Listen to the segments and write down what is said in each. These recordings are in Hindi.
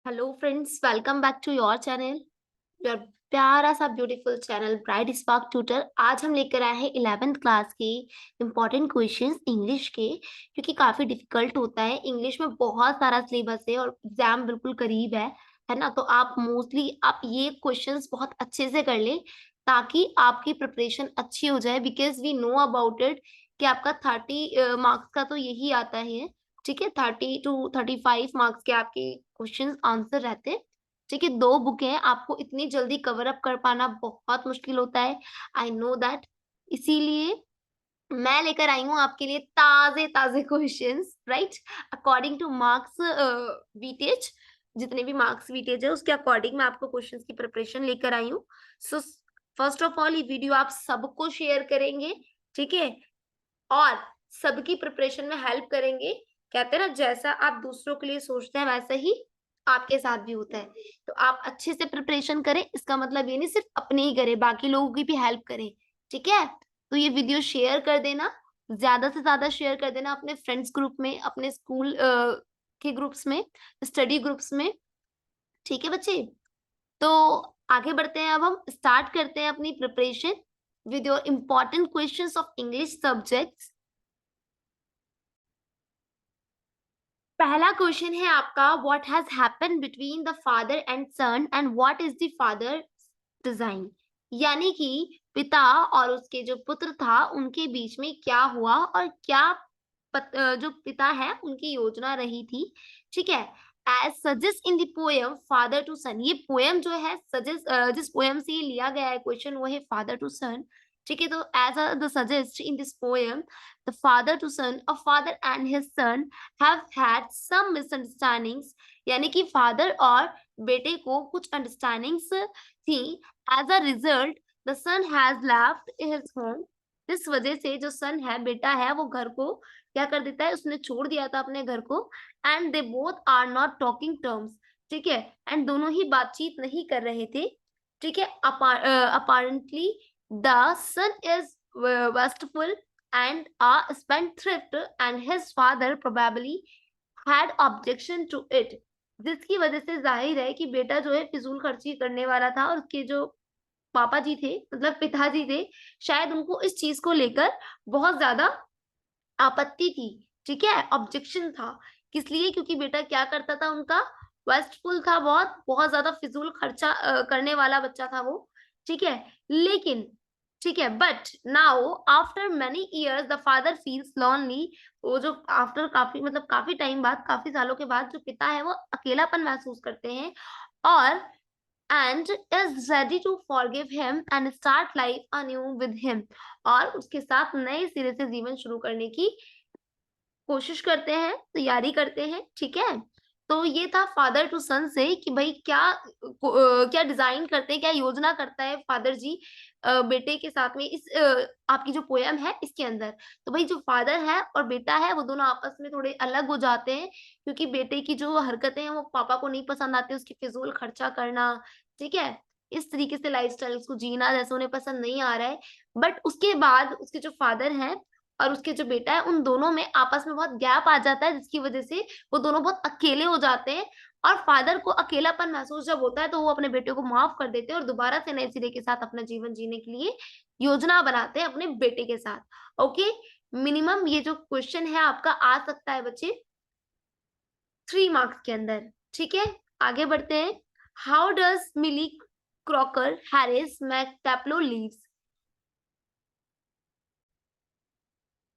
Hello friends, welcome back to your channel, your प्यारा सा beautiful channel Bright Spark Tutor. आज हम लेकर आए हैं 11th क्लास के इम्पोर्टेंट क्वेश्चंस इंग्लिश के, क्योंकि काफ़ी डिफिकल्ट होता है। इंग्लिश में बहुत सारा सिलेबस है और एग्जाम बिल्कुल करीब है ना। तो आप मोस्टली आप ये क्वेश्चंस बहुत अच्छे से कर लें ताकि आपकी प्रिपरेशन अच्छी हो जाए, because we know about it कि आपका 30 मार्क्स का तो यही आता है। ठीक है, 30 to 35 मार्क्स के आपके क्वेश्चन आंसर रहते हैं। ठीक है, 2 बुक हैं, आपको इतनी जल्दी कवर अप कर पाना बहुत मुश्किल होता है, आई नो दैट। इसीलिए मैं लेकर आई हूँ आपके लिए ताज़े-ताज़े questions, right? According to marks weightage, जितने भी मार्क्स वेटेज है उसके अकॉर्डिंग मैं आपको क्वेश्चंस की प्रिपरेशन लेकर आई हूँ। सो फर्स्ट ऑफ ऑल ये वीडियो आप सबको शेयर करेंगे, ठीक है? और सबकी प्रिपरेशन में हेल्प करेंगे। कहते हैं ना, जैसा आप दूसरों के लिए सोचते हैं वैसा ही आपके साथ भी होता है। तो आप अच्छे से प्रिपरेशन करें, इसका मतलब ये नहीं सिर्फ अपने ही करें, बाकी लोगों की भी हेल्प करें, ठीक है? तो ये वीडियो शेयर कर देना, ज़्यादा से ज़्यादा शेयर कर देना अपने फ्रेंड्स ग्रुप में, अपने स्कूल के ग्रुप्स में, स्टडी ग्रुप्स में, ठीक है बच्चे? तो आगे बढ़ते हैं, अब हम स्टार्ट करते हैं अपनी preparation with your important questions of English subjects. पहला क्वेश्चन है आपका, what has happened between the father and son and what is the father design. यानी कि पिता और उसके जो पुत्र था उनके बीच में क्या हुआ और क्या जो पिता है उनकी योजना रही थी, ठीक है? As suggest in the poem father to son, ये पोएम जो है सजेस्ट, जिस पोएम से ये लिया गया है क्वेश्चन वो है फादर टू सन। ठीक है, तो as the suggest in this poem the father to son, a father and his son have had some misunderstandings, यानी कि फादर और बेटे को कुछ अंडरस्टैंडिंग्स थी। As a result the son has left his home, इस वजह से जो सन है, बेटा है, वो घर को क्या कर देता है, उसने छोड़ दिया था अपने घर को। And they both are not talking terms, ठीक है? एंड दोनों ही बातचीत नहीं कर रहे थे, ठीक है? Apparently the son is wasteful and a spendthrift and his father probably had objection to it, जिसकी वजह से जाहिर है कि बेटा जो है फिजूल खर्ची करने वाला था और उसके जो पापा जी थे, मतलब पिताजी थे, शायद उनको इस चीज को लेकर बहुत ज्यादा आपत्ति थी, ठीक है? ऑब्जेक्शन था। किस लिए? क्योंकि बेटा क्या करता था उनका, वेस्टफुल था, बहुत बहुत ज्यादा फिजूल खर्चा करने वाला बच्चा था वो, ठीक है? लेकिन ठीक है, but now after many years the father feels lonely, वो जो आफ्टर काफी मतलब काफी टाइम बाद, काफी सालों के बाद जो पिता है वो अकेलापन महसूस करते हैं और and is ready to forgive him and start life anew with him, और उसके साथ नए सिरे से जीवन शुरू करने की कोशिश करते हैं, तैयारी करते हैं, ठीक है? तो ये था फादर टू सन से कि भाई क्या क्या डिज़ाइन करते हैं, क्या योजना करता है फादर जी बेटे के साथ में, इस आपकी जो पोएम है इसके अंदर। तो भाई जो फादर है और बेटा है वो दोनों आपस में थोड़े अलग हो जाते हैं, क्योंकि बेटे की जो हरकतें हैं वो पापा को नहीं पसंद आती, उसकी फिज़ूल खर्चा करना, ठीक है? इस तरीके से लाइफ़स्टाइल उसको जीना जैसे उन्हें पसंद नहीं आ रहा है। बट उसके बाद उसके जो फादर हैं और उसके जो बेटा है, उन दोनों में आपस में बहुत गैप आ जाता है, जिसकी वजह से वो दोनों बहुत अकेले हो जाते हैं। और फादर को अकेलापन महसूस जब होता है तो वो अपने बेटे को माफ कर देते हैं और दोबारा से नए सिरे के साथ अपना जीवन जीने के लिए योजना बनाते हैं अपने बेटे के साथ। ओके, मिनिमम ये जो क्वेश्चन है आपका आ सकता है बच्चे 3 मार्क्स के अंदर, ठीक है? आगे बढ़ते हैं। How does Millie Crocker Harris make Taplow leaves.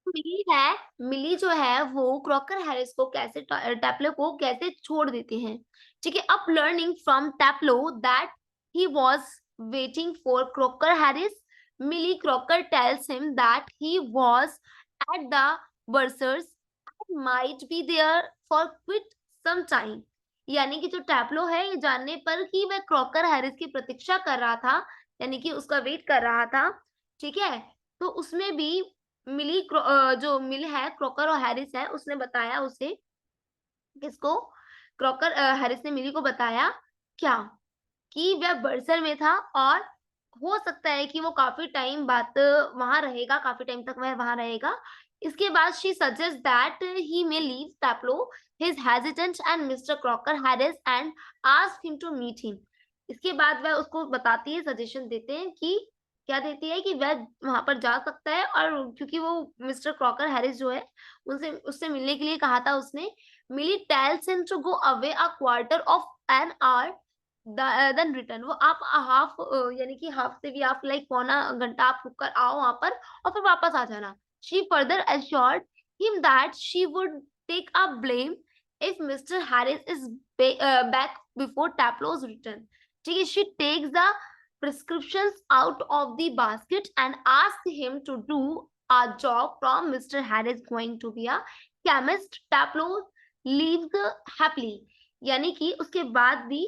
Millie है, मिली जो है वो क्रॉकर हैरिस को कैसे टैप्लो को कैसे छोड़ देते हैं, ठीक है? Up learning from Taplow that he was waiting for Crocker Harris, Millie Crocker tells him that he was at the bursar's and might be there for quite some time. यानी कि जो टैप्लो है ये जानने पर कि वह क्रॉकर हैरिस की प्रतीक्षा कर रहा था, यानी कि उसका वेट कर रहा था, ठीक है? तो उसमें भी जो मिल है, क्रॉकर और हैरिस है, उसने बताया उसे, किसको? क्रॉकर हैरिस ने मिली को बताया क्या? कि वह बर्सर में था और हो सकता है कि वो काफ़ी टाइम बाद वहाँ रहेगा, काफ़ी टाइम तक वह वहाँ रहेगा। इसके बाद she suggests that he may leave Taplow. His hesitant and Mr. Crocker Harris and ask him to meet him. इसके बाद वह उसको बताती है, सजेशन देते हैं कि क्या देती है कि वह वहां पर जा सकता है, और क्योंकि वो मिस्टर क्रॉकर हैरिस जो है उनसे उससे मिलने के लिए कहा था उसने, Millie tells him to go away a quarter of an hour then return. वो आप हाफ यानी कि हाफ से भी आप लाइक पौना घंटा आप रुक कर आओ वहां पर और फिर वापस आ जाना। She further assured him that she would take up blame if Mr. Harris is back before Taplow's return. ठीक है, she takes the prescriptions out of the basket and asks him to do a job from Mr. Harris going to be a chemist. Taplow leaves happily. यानी कि उसके बाद भी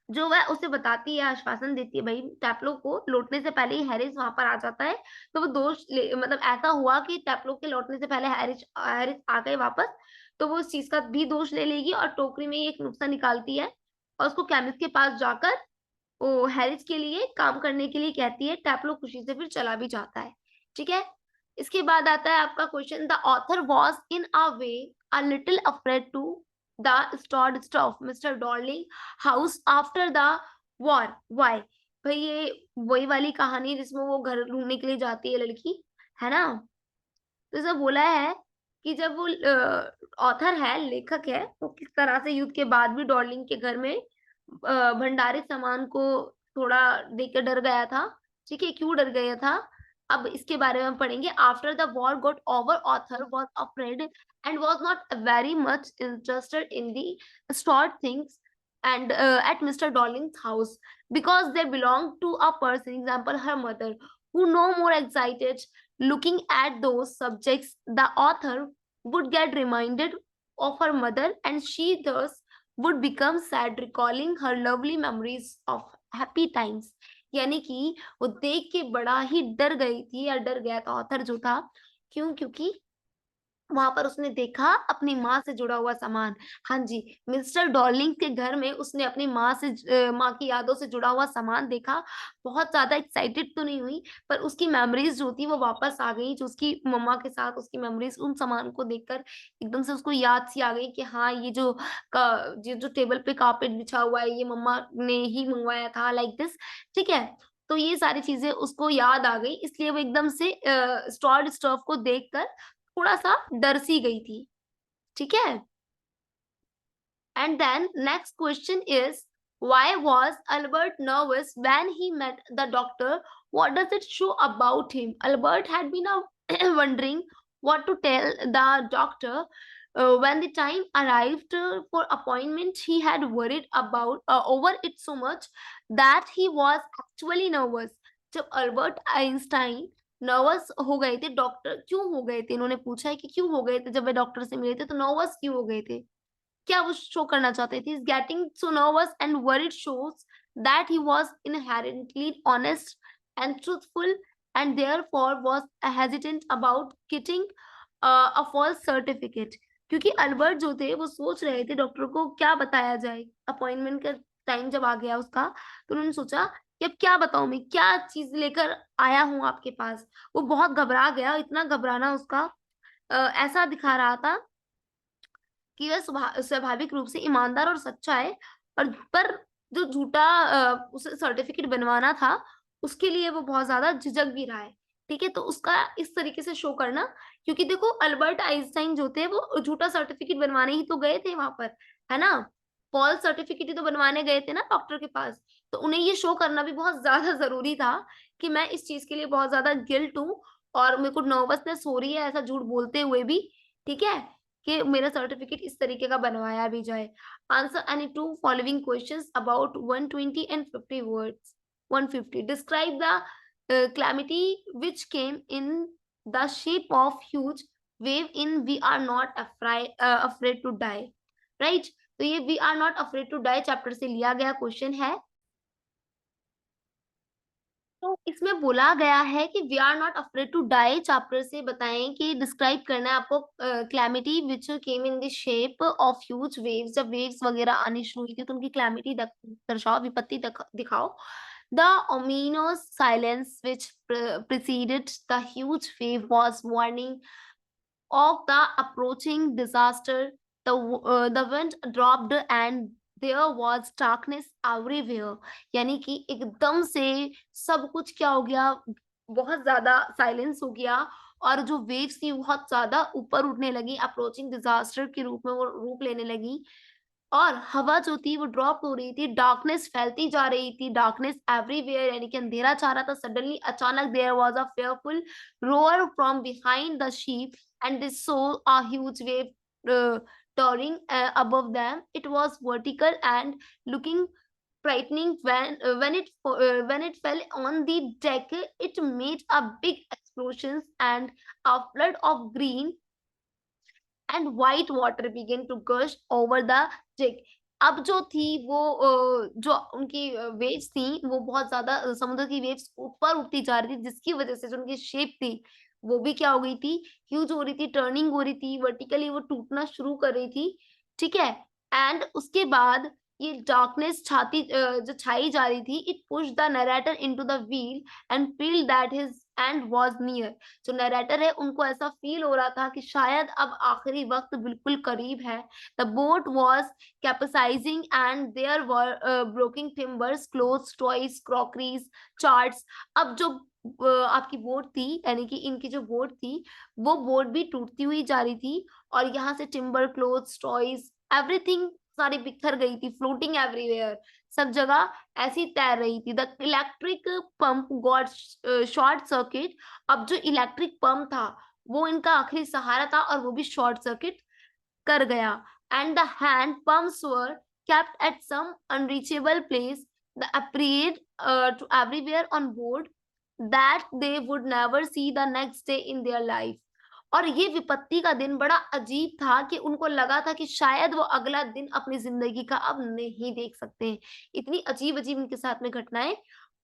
जो वह उसे बताती है, आश्वासन देती है भाई टैप्लो को, लौटने से पहले ही हैरिस वहां पर आ जाता है, तो वो मतलब ऐसा हुआ कि टैप्लो के लौटने से पहले हैरिस हैरिस आ गए वापस, तो वो इस चीज का भी दोष ले लेगी और टोकरी में एक नुस्खा निकालती है और उसको केमिस्ट के पास जाकर वो हैरिस के लिए काम करने के लिए कहती है। टैप्लो खुशी से फिर चला भी जाता है। ठीक है, इसके बाद आता है आपका question, the author was in a way a little afraid to the stored stuff mister Dorling house after the war. Why? भाई ये वही वाली कहानी जिसमें वो घर ढूंढने के लिए जाती है लड़की, है ना। तो इसमें बोला है कि जब वो ऑथर है, लेखक है, तो किस तरह से युद्ध के बाद भी डॉर्लिंग के घर में भंडारित सामान को थोड़ा देख के डर गया था। ठीक है, क्यों डर गया था, अब इसके बारे में हम पढ़ेंगे। After the war got over, author was afraid and was not very much interested in the stored things and at Mr. Darling's house because they belonged to a person, example her mother, who no more excited looking at those subjects. The author would get reminded of her mother and she thus would become sad recalling her lovely memories of happy times. यानी कि वो देख के बड़ा ही डर गई थी या डर गया था ऑथर जो था, क्यों? क्योंकि वहां पर उसने देखा अपनी माँ से जुड़ा हुआ सामान। हाँ जी, मिस्टर डॉर्लिंग के घर में उसने अपनी माँ से माँ की यादों से जुड़ा हुआ सामान देखा। बहुत ज्यादा एक्साइटेड तो नहीं हुई, पर उसकी मेमोरीज जो थी वो वापस आ गई, जो उसकी मम्मा के साथ उसकी मेमोरीज, उन सामान को देखकर एकदम से उसको याद सी आ गई कि हाँ ये जो टेबल पे कारपेट बिछा हुआ है ये मम्मा ने ही मंगवाया था, लाइक दिस। ठीक है, तो ये सारी चीजें उसको याद आ गई, इसलिए वो एकदम से स्टोर्ड स्टफ को देखकर थोड़ा सा डर सी गई थी। ठीक है, and then next question is, why was Albert nervous when he met the doctor? What does it show about him? Albert had been wondering what to tell the doctor. When the time arrived for appointment, he had worried about over it so much that he was actually nervous. जब अल्बर्ट आइंस्टाइन नर्वस हो गए थे, डॉक्टर क्यों हो गए थे, इन्होंने पूछा है कि क्यों हो गए थे, जब वे डॉक्टर से मिले थे तो नर्वस क्यों हो गए थे, क्या वो शो करना चाहते थे? Is getting so nervous and worried shows that he was inherently honest and truthful and therefore was hesitant about getting a false certificate. क्योंकि अल्बर्ट जो थे वो सोच रहे थे डॉक्टर को क्या बताया जाए, अपॉइंटमेंट का टाइम जब आ गया उसका, तो उन्होंने सोचा कि अब क्या बताऊं, मैं क्या चीज लेकर आया हूं आपके पास। वो बहुत घबरा गया, इतना घबराना उसका ऐसा दिखा रहा था कि वह स्वाभाविक रूप से ईमानदार और सच्चा है, पर जो झूठा उसे सर्टिफिकेट बनवाना था उसके लिए वो बहुत ज्यादा झिझक भी रहा है। ठीक है, तो उसका इस तरीके से शो करना, क्योंकि देखो अल्बर्ट आइंस्टाइन जो थे वो झूठा सर्टिफिकेट बनवाने ही तो गए थे वहां पर, है ना, फॉल्स सर्टिफिकेट ही तो बनवाने गए थे ना डॉक्टर के पास, तो उन्हें ये शो करना भी बहुत ज्यादा जरूरी था कि मैं इस चीज के लिए बहुत ज्यादा गिल्ट हूँ और मेरे को नर्वसनेस हो रही है ऐसा झूठ बोलते हुए भी। ठीक है, कि मेरा सर्टिफिकेट इस तरीके का बनवाया भी जाए। Answer any two following questions about 120 and 50 words. 150. Describe the calamity which came in the shape of huge wave in We Are Not Afraid to Die. Right? तो ये We Are Not Afraid to Die chapter से लिया गया क्वेश्चन है। तो इसमें बोला गया है कि we are not afraid to die chapter से बताएं कि डिस्क्राइब करना है आपको calamity which came in the shape of huge waves. जब वेव्स वगैरह आनी शुरू हुई थी तो उनकी क्लैमिटी दर्शाओ, विपत्ति दिखाओ। The ominous silence which preceded the huge wave was warning of the approaching disaster. The wind dropped and there was darkness everywhere. यानी कि एकदम से सब कुछ क्या हो गया, बहुत ज्यादा साइलेंस हो गया और जो वेव्स थी बहुत ज्यादा ऊपर उठने लगी, अप्रोचिंग डिजास्टर के रूप में वो रूप लेने लगी और हवा जो थी वो ड्रॉप हो रही थी, डार्कनेस फैलती जा रही थी, डार्कनेस एवरीवेयर यानी कि अंधेरा छा रहा था। सडनली अचानक there was a fearful roar from behind the sheep and they saw a huge wave towering above them. It was vertical and looking frightening when it fell on the deck. It made a big explosions and a flood of green and white water began to gush over the deck. अब जो थी वो जो उनकी वेव्स थी वो बहुत ज्यादा समुद्र की वेव्स ऊपर उठती जा रही थी जिसकी वजह से जो उनकी शेप थी वो भी क्या हो गई थी, ह्यूज हो रही थी, टर्निंग हो रही थी, वर्टिकली वो टूटना शुरू कर रही थी। ठीक है। एंड उसके बाद ये डार्कनेस जो छाई जा रही थी, it push the narrator into the wheel and feel that his and was near. जो नरेटर है उनको ऐसा फील हो रहा था कि शायद अब आखिरी वक्त बिल्कुल करीब है। The boat was capsizing and there were broking timbers, clothes, toys, crockeries, charts. अब जो आपकी बोट थी यानी कि इनकी जो बोट थी वो बोट भी टूटती हुई जा रही थी और यहाँ से टिम्बर, क्लोथ्स, टॉयज, एवरीथिंग सारी बिखर गई थी, फ्लोटिंग एवरीवेयर, सब जगह ऐसी तैर रही थी। The electric pump got short circuit. अब जो इलेक्ट्रिक पंप था वो इनका आखिरी सहारा था और वो भी शॉर्ट सर्किट कर गया। And the hand pumps were kept at some unreachable place. The appeared to everywhere on board that they would never see the next day in their life. और ये विपत्ति का दिन बड़ा अजीब था कि उनको लगा था कि शायद वो अगला दिन अपनी जिंदगी का अब नहीं देख सकते हैं। इतनी अजीब अजीब इनके साथ में घटनाएं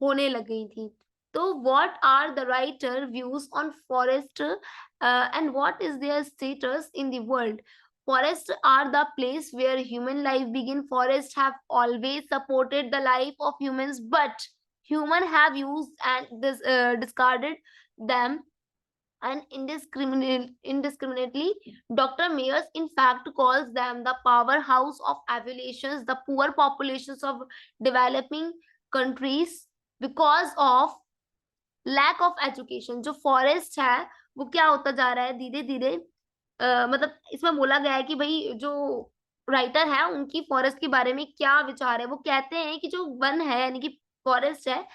होने लग गई थी। तो what are the writer views on forest and what is their status in the world? Forests are the place where human life begin. Forests have always supported the life of humans, but humans have used and discarded them and indiscriminately. Dr. Mayers, in fact, calls them the powerhouse of evaluations, the poor populations of developing countries because of lack of education. जो फॉरेस्ट है वो क्या होता जा रहा है धीरे धीरे, मतलब इसमें बोला गया है कि भाई जो राइटर है उनकी फॉरेस्ट के बारे में क्या विचार है। वो कहते हैं कि जो वन है यानी कि फॉरेस्ट है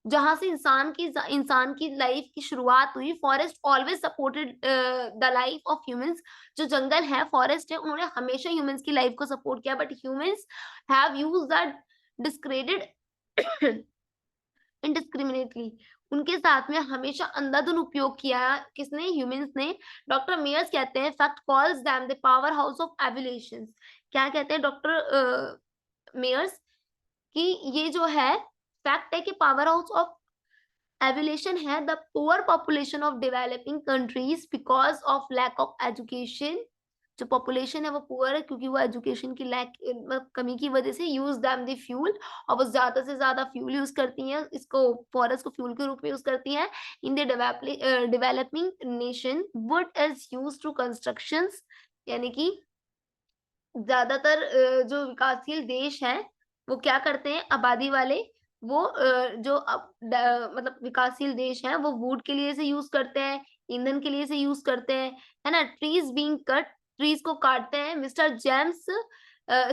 जहां से इंसान की लाइफ की शुरुआत हुई। Forest always supported the life of humans. जो जंगल है, फॉरेस्ट है, उन्होंने हमेशा ह्यूमंस की लाइफ को सपोर्ट किया, but humans have used that discredit indiscriminately. उनके साथ में हमेशा अंधाधुन उपयोग किया किसने? ह्यूमंस ने। डॉक्टर मेयर्स कहते हैं fact calls them the power house of evolution. क्या कहते हैं डॉक्टर मेयर्स कि ये जो है फैक्ट है कि पावर हाउस ऑफ एवोल्यूशन है the poor population of developing countries because of lack of education. जो पॉपुलेशन है वो पुअर है क्योंकि वो एजुकेशन की लैक कमी की वजह से यूज दैम द फ्यूल, और वो ज्यादा से ज्यादा फ्यूल यूज करती हैं, इसको फॉरेस्ट को फ्यूल के रूप में यूज करती हैं। In the developing nation wood is use to constructions. यानी कि ज्यादातर जो विकासशील देश हैं वो क्या करते हैं, आबादी वाले, वो मतलब विकासशील देश हैं वो वुड के लिए से यूज करते हैं, ईंधन के लिए से यूज करते हैं, है ना। ट्रीज बीइंग कट, ट्रीज को काटते हैं। मिस्टर जेम्स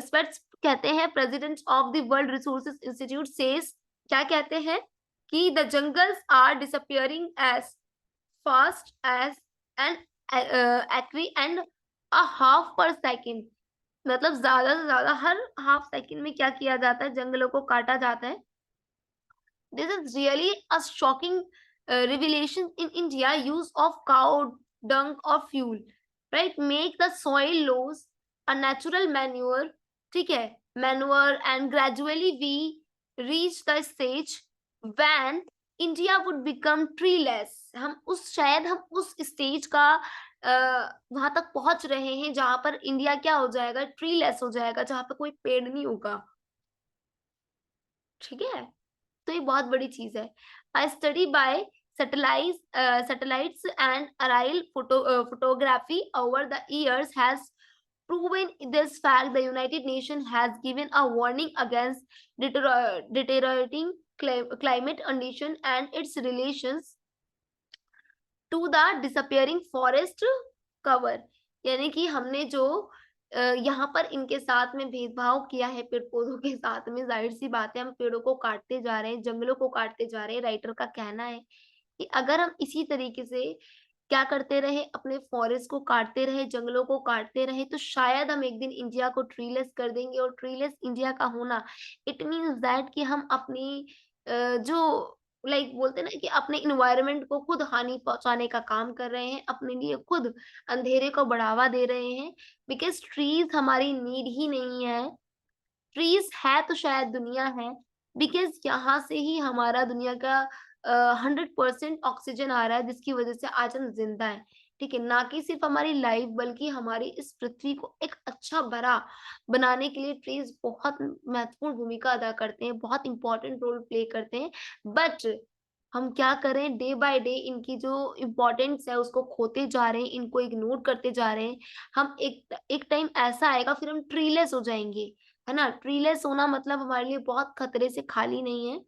स्पेट्स कहते हैं, president of the world resources institute says, क्या कहते हैं कि the jungles are disappearing as fast as an acre and a half per second. मतलब ज्यादा से ज्यादा हर हाफ सेकंड में क्या किया जाता है, जंगलों को काटा जाता है। This is really a shocking revelation in India. Use of cow dung or fuel, right, make the soil loose, a natural manure, ठीक है, manure, and gradually we reach the stage when India would become treeless. शायद हम उस स्टेज का वहां तक पहुंच रहे हैं जहां पर इंडिया क्या हो जाएगा, ट्रीलेस हो जाएगा, जहां पर कोई पेड़ नहीं होगा। ठीक है। तो ये बहुत बड़ी चीज है। A study by satellites and aerial photography over the years has proven this fact. The United Nations has given a warning against deteriorating climate condition and its relations to the disappearing forest cover। यानी कि हमने जो यहाँ पर इनके साथ में भेदभाव किया है पेड़ पौधों के साथ में, जाहिर सी बात है हम पेड़ों को काटते जा रहे हैं, जंगलों को काटते जा रहे हैं। राइटर का कहना है कि अगर हम इसी तरीके से क्या करते रहे, अपने फॉरेस्ट को काटते रहे, जंगलों को काटते रहे, तो शायद हम एक दिन इंडिया को ट्रीलेस कर देंगे। और ट्रीलेस इंडिया का होना इट मीन्स दैट कि हम अपनी जो लाइक बोलते हैं ना कि अपने इन्वायरमेंट को खुद हानि पहुंचाने का काम कर रहे हैं, अपने लिए खुद अंधेरे को बढ़ावा दे रहे हैं। बिकॉज ट्रीज हमारी नीड ही नहीं है। ट्रीज है तो शायद दुनिया है, बिकॉज यहाँ से ही हमारा दुनिया का 100% ऑक्सीजन आ रहा है, जिसकी वजह से आज हम जिंदा है। ठीक है, ना कि सिर्फ हमारी लाइफ बल्कि हमारी इस पृथ्वी को एक अच्छा भरा बनाने के लिए ट्रीज बहुत महत्वपूर्ण भूमिका अदा करते हैं, बहुत इंपॉर्टेंट रोल प्ले करते हैं। बट हम क्या करें, डे बाय डे इनकी जो इम्पोर्टेंस है उसको खोते जा रहे हैं, इनको इग्नोर करते जा रहे हैं। हम एक टाइम ऐसा आएगा फिर हम ट्रीलेस हो जाएंगे, है ना। ट्रीलेस होना मतलब हमारे लिए बहुत खतरे से खाली नहीं है।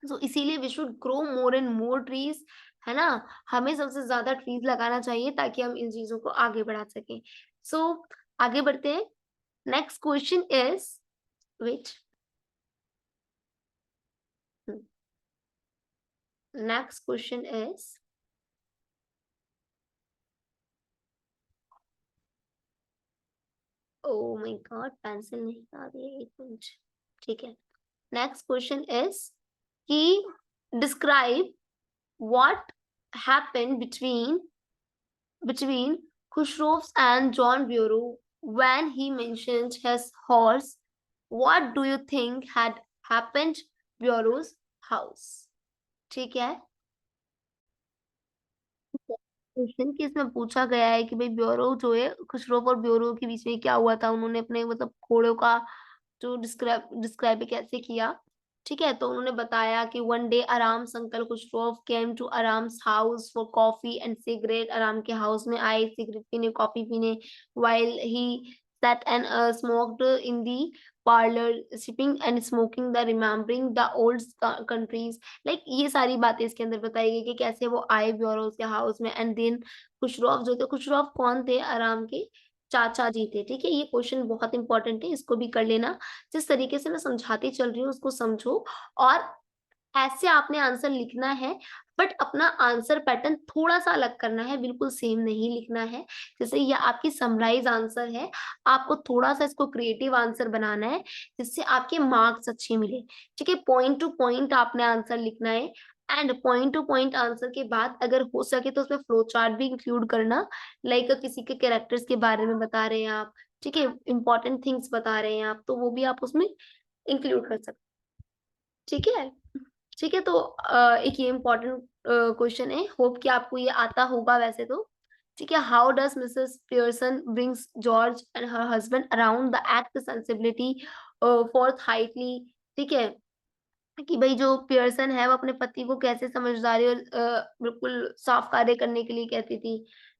सो इसीलिए we should grow more and more trees, है ना। हमें सबसे ज्यादा ट्रीज लगाना चाहिए ताकि हम इन चीजों को आगे बढ़ा सकें। सो आगे बढ़ते हैं। Next question is which next question is oh my God, pencil नहीं आ रही है, एक मिनट। ठीक है, नेक्स्ट क्वेश्चन इज कि describe what happened between Khusrov's and John Bureau when he mentioned his horse. What do you think had happened Bureau's house? ठीक है, क्वेश्चन की इसमें पूछा गया है कि भाई ब्यूरो जो है, खुशरोव और ब्यूरो के बीच में क्या हुआ था, उन्होंने अपने मतलब घोड़ों का जो डिस्क्राइब कैसे किया। ठीक है, तो उन्होंने बताया कि one day Aram's uncle Khosrove came to Aram's house for coffee and cigarette. Aram के हाउस में आए सिगरेट पीने, कॉफी पीने। while he sat and smoked in the parlor, sipping and smoking the remembering the old countries। Like ये सारी बातें इसके अंदर बताई गई कि कैसे वो आए ब्यूरोज के हाउस में। एंड देन खुशरौफ जो थे, खुशरौफ कौन थे, आराम के चाचा जी थे। ठीक है, ये क्वेश्चन बहुत इंपॉर्टेंट है, इसको भी कर लेना। जिस तरीके से मैं समझाती चल रही हूँ उसको समझो, और ऐसे आपने आंसर लिखना है। बट अपना आंसर पैटर्न थोड़ा सा अलग करना है, बिल्कुल सेम नहीं लिखना है। जैसे ये आपकी समराइज आंसर है, आपको थोड़ा सा इसको क्रिएटिव आंसर बनाना है जिससे आपके मार्क्स अच्छे मिले। ठीक है, पॉइंट टू पॉइंट आपने आंसर लिखना है। And point two point answer के बाद अगर हो सके तो उसमें फ्लो चार्ट भी इंक्लूड करना। लाइक किसी के कैरेक्टर्स के बारे में बता रहे हैं आप, ठीक है, इंपॉर्टेंट थिंग्स बता रहे हैं आप, तो वो भी आप उसमें इंक्लूड कर सकते। ठीक है, ठीक है, तो एक ये इम्पोर्टेंट क्वेश्चन है, होप कि आपको ये आता होगा वैसे तो। ठीक है, how does Mrs Pearson brings George and her husband around the act sensibility forth highly. ठीक है, कि भाई जो पियर्सन है वो अपने पति को कैसे समझदारी और बिल्कुल साफ कार्य करने के लिए कहती थी,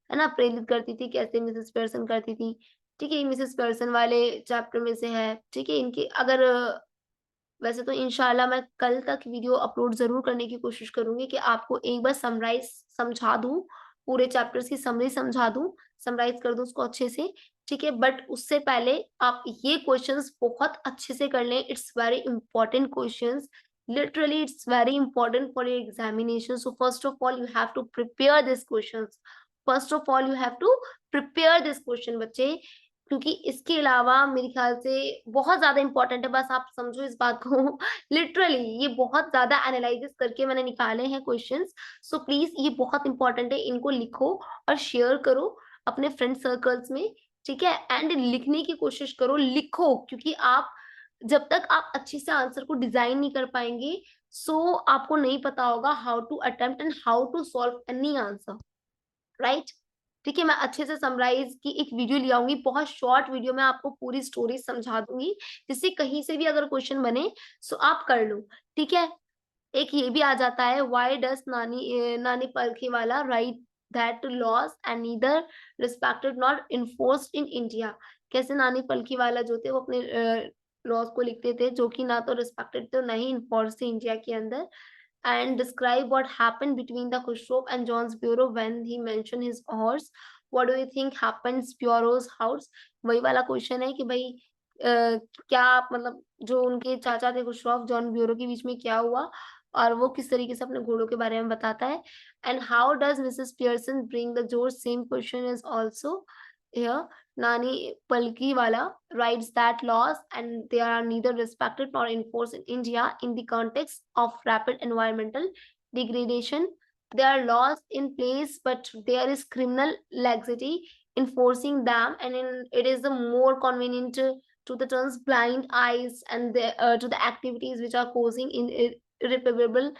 है ना, प्रेरित करती थी, कैसे मिसेस पियर्सन करती थी। ठीक है, मिसेस पियर्सन वाले चैप्टर में से है। ठीक है, इनकी अगर वैसे तो इंशाल्लाह मैं कल तक वीडियो अपलोड जरूर करने की कोशिश करूंगी कि आपको एक बार समराइज समझा दूं, पूरे चैप्टर्स की समरी समझा दूं, समराइज कर दूं उसको अच्छे से। ठीक है, बट उससे पहले आप ये क्वेश्चंस बहुत अच्छे से कर लें। It's very important questions, literally it's very important for your examination. So first of all you have to prepare these questions, first of all you have to prepare this question बच्चे, क्योंकि इसके अलावा मेरे ख्याल से बहुत ज्यादा इंपॉर्टेंट है। बस आप समझो इस बात को लिटरली ये बहुत ज्यादा एनालिसिस करके मैंने निकाले हैं क्वेश्चंस। सो प्लीज ये बहुत इंपॉर्टेंट है, इनको लिखो और शेयर करो अपने फ्रेंड सर्कल्स में। ठीक है, एंड लिखने की कोशिश करो, लिखो, क्योंकि आप जब तक आप अच्छे से आंसर को डिजाइन नहीं कर पाएंगे सो आपको नहीं पता होगा how to attempt and how to solve any answer, right. ठीक है, मैं अच्छे से समराइज की एक वीडियो ले आऊंगी, बहुत शॉर्ट वीडियो में आपको पूरी स्टोरी समझा दूंगी, जिससे कहीं से भी अगर क्वेश्चन बने सो आप कर लो। ठीक है, एक ये भी आ जाता है, why does Nani Palkhivala write that laws and neither respected not enforced in India. कैसे नानी पलखीवाला जो थे वो अपने लॉज को लिखते थे जो कि ना तो रिस्पेक्टेड थे और ना ही इन्फोर्स थे इंडिया के अंदर। And describe what happened between the Khusro and Johns bureau when he mention his horse. What do you think happens bureaus house. वही वाला क्वेश्चन है कि भाई क्या आप मतलब जो उनके चाचा थे खुसरो जॉन ब्यूरो के बीच में क्या हुआ और वो किस तरीके से अपने घोड़ों के बारे में बताता है। And how does Mrs Pearson bring the जोश। Same question is also here. Nani Palkhivala writes that laws and they are neither respected nor enforced in India in the context of rapid environmental degradation. There are laws in place, but there is criminal laxity enforcing them, and it is the more convenient to the turns blind eyes and to the activities which are causing irreparable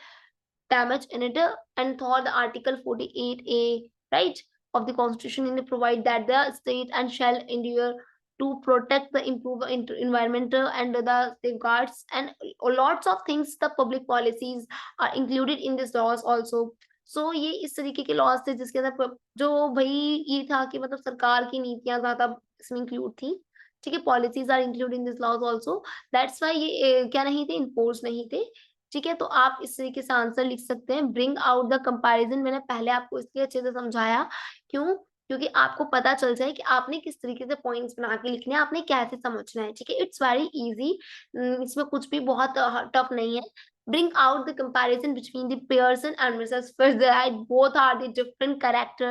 damage in it. And for the article 48A, right, of the constitution in the provide that the state and shall endure to protect the improve the environmental and the safeguards and lots of things, the public policies are included in this laws also. So ये इस तरीके के लॉज थे जिसके अंदर जो भाई ये था कि मतलब सरकार की नीतियां ज्यादा इसमें इंक्लूड थी। ठीक है, policies are include in this laws also. That's why ये क्या नहीं थे, इन्फोर्स नहीं थे। ठीक है, तो आप इस तरीके से आंसर लिख सकते हैं। ब्रिंग आउट द कंपैरिजन मैंने पहले आपको इसलिए अच्छे से समझाया, क्यों? क्योंकि आपको पता चल जाए कि आपने किस तरीके से पॉइंट्स बना के लिखने हैं, आपने कैसे समझना है। ठीक है, इट्स वेरी इजी, इसमें कुछ भी बहुत टफ नहीं है। Bring out the comparison between the Pearson and Mrs. Fitzgerald. Both are the different character,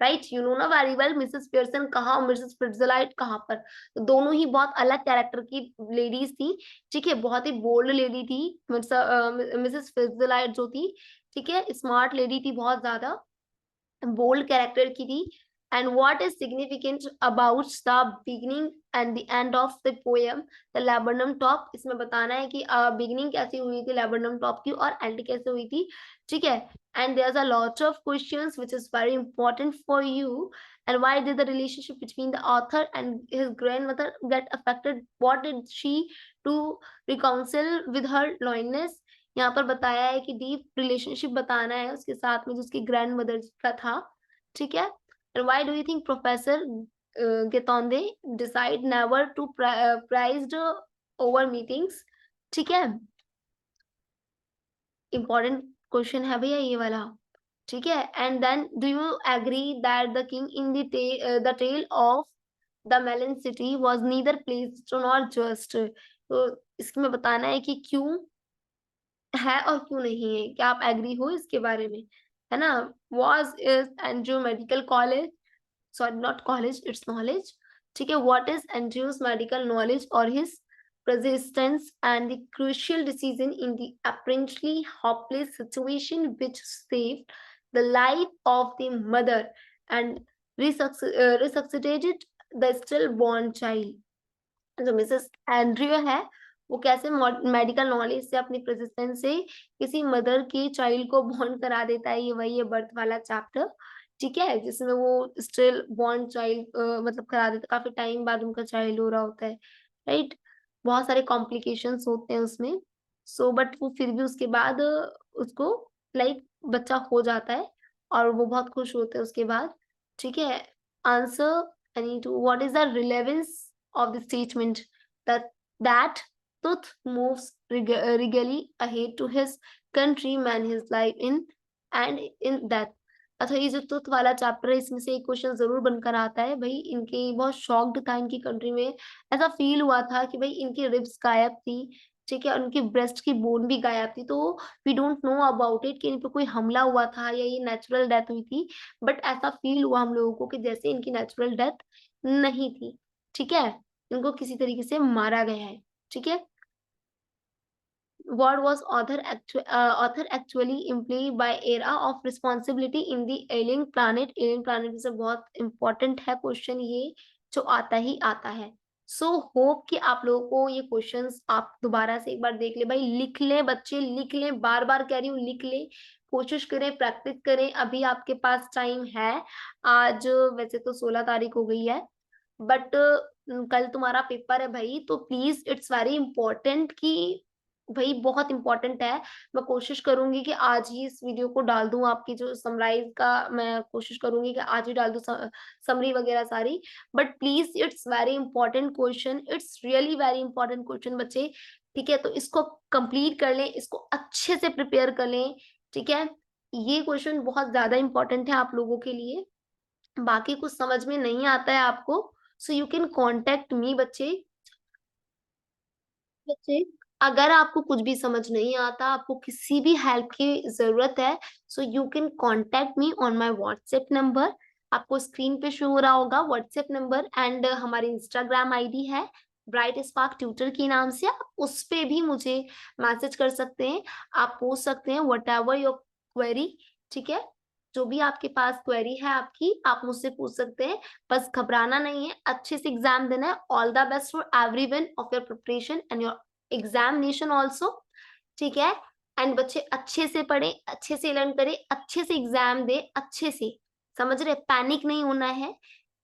right? You know ना very well Mrs. Pearson कहाँ और Mrs. Fitzgerald कहाँ पर। तो दोनों ही बहुत अलग कैरेक्टर की लेडीज थी। ठीक है, बहुत ही बोल्ड लेडी थी मिसेस फिट्जरल्ड जो थी। ठीक है, स्मार्ट लेडी थी, बहुत ज्यादा बोल्ड कैरेक्टर की थी। And what is significant about the beginning and the end of the poem the laburnum top. इसमें बताना है कि बिगिनिंग कैसी हुई थी लैबरनम टॉप की और एंड कैसे हुई थी। ठीक है, and there are lots of questions which is very important for you. And why did the relationship between the author and his grandmother get affected. What did she to reconcile with her loneliness. यहाँ पर बताया है कि डीप रिलेशनशिप बताना है उसके साथ में जो उसकी ग्रैंड मदर का था। ठीक है, and why do you think Professor Getonde decide never to prized over meetings। ठीक है, important क्वेश्चन है भैया ये वाला। ठीक है, and then do you agree that the king in the tale of the melon city was neither placed nor just. तो इसमें बताना है कि क्यों है और क्यों नहीं है। क्या आप एग्री हो इसके बारे में, है ना। was is Andrew medical college, sorry not college it's knowledge. ठीक है, what is Andrew's medical knowledge or his persistence and the crucial decision in the apparently hopeless situation which saved the life of the mother and resuscitated the stillborn child। जो मिसेस एंड्रियो है वो कैसे मेडिकल नॉलेज से अपनी प्रेसिस्टेंस से किसी मदर की चाइल्ड को बॉर्न करा देता है। ये वही है बर्थ वाला चैप्टर। ठीक है, जिसमें वो स्टिल बॉर्न चाइल्ड मतलब करा देता, काफी टाइम बाद उनका चाइल्ड हो रहा होता है, राइट। बहुत सारे कॉम्प्लिकेशंस होते हैं उसमें। सो बट वो फिर भी उसके बाद उसको लाइक बच्चा हो जाता है और वो बहुत खुश होते हैं उसके बाद। ठीक है, answer I need to what is the relevance of the statement that Tooth moves regally ahead to his countryman his life in and in death। अच्छा, ये जो तुथ वाला चैप्टर है इसमें से एक क्वेश्चन जरूर बनकर आता है भाई। इनके बहुत शॉक्ड था, इनकी कंट्री में ऐसा फील हुआ था कि भाई इनकी रिब्स गायब थी। ठीक है, उनकी ब्रेस्ट की बोन भी गायब थी। तो we don't know about it कि इन पे कोई हमला हुआ था या ये नेचुरल डेथ हुई थी। बट ऐसा फील हुआ हम लोगों को कि जैसे इनकी नेचुरल डेथ नहीं थी। ठीक है, इनको किसी तरीके से मारा गया है। ठीक है, what was author actually imply by era of responsibility in the alien planet। alien planet से बहुत इंपॉर्टेंट है क्वेश्चन ये, जो आता ही आता है। सो होप कि आप लोगों को ये क्वेश्चंस आप दोबारा से एक बार देख ले भाई, लिख ले बच्चे, लिख ले, बार बार कह रही हूँ लिख ले, कोशिश करें, प्रैक्टिस करें। अभी आपके पास टाइम है। आज वैसे तो 16 तारीख हो गई है, बट कल तुम्हारा पेपर है भाई, तो प्लीज इट्स वेरी इंपॉर्टेंट कि वही बहुत इंपॉर्टेंट है। मैं कोशिश करूंगी कि आज ही इस वीडियो को डाल दूं, आपकी जो समराइज का मैं कोशिश करूंगी कि आज ही डाल दूं समरी वगैरह सारी। But please, it's very important question, it's really very important question बच्चे। ठीक है, तो इसको कंप्लीट कर लें, इसको अच्छे से प्रिपेयर कर लें। ठीक है, ये क्वेश्चन बहुत ज्यादा इंपॉर्टेंट है आप लोगों के लिए। बाकी कुछ समझ में नहीं आता है आपको, so you can contact me बच्चे। बच्चे, अगर आपको कुछ भी समझ नहीं आता, आपको किसी भी हेल्प की जरूरत है, so you can contact me on my WhatsApp number. आपको स्क्रीन पे शो हो रहा होगा व्हाट्सएप नंबर, एंड हमारी इंस्टाग्राम आईडी है ब्राइट स्पार्क ट्यूटर के नाम से। आप उस पे भी मुझे मैसेज कर सकते हैं, आप पूछ सकते हैं वट एवर योर क्वेरी। ठीक है, जो भी आपके पास क्वेरी है आपकी, आप मुझसे पूछ सकते हैं। बस घबराना नहीं है, अच्छे से एग्जाम देना है। All the best for everyone of your preparation and your examination also. ठीक है, एंड बच्चे अच्छे से पढ़े, अच्छे से लर्न करें, अच्छे से एग्जाम दे, अच्छे से, समझ रहे, पैनिक नहीं होना है।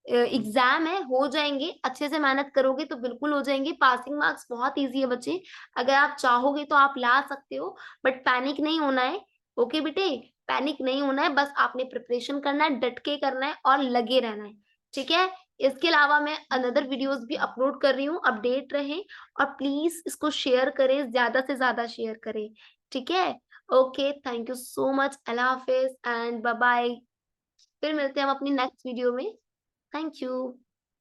एग्जाम है, हो जाएंगे, अच्छे से मेहनत करोगे तो बिल्कुल हो जाएंगे। पासिंग मार्क्स बहुत इजी है बच्चे, अगर आप चाहोगे तो आप ला सकते हो, बट पैनिक नहीं होना है। ओके बेटे, पैनिक नहीं होना है, बस आपने प्रिपरेशन करना है, डट के करना है और लगे रहना है। ठीक है, इसके अलावा मैं अनदर वीडियोस भी अपलोड कर रही हूँ, अपडेट रहें। और प्लीज इसको शेयर करें, ज्यादा से ज्यादा शेयर करें। ठीक है, okay, thank you so much, अल्लाह हाफिज एंड बाय बाय। फिर मिलते हैं हम अपनी नेक्स्ट वीडियो में। Thank you.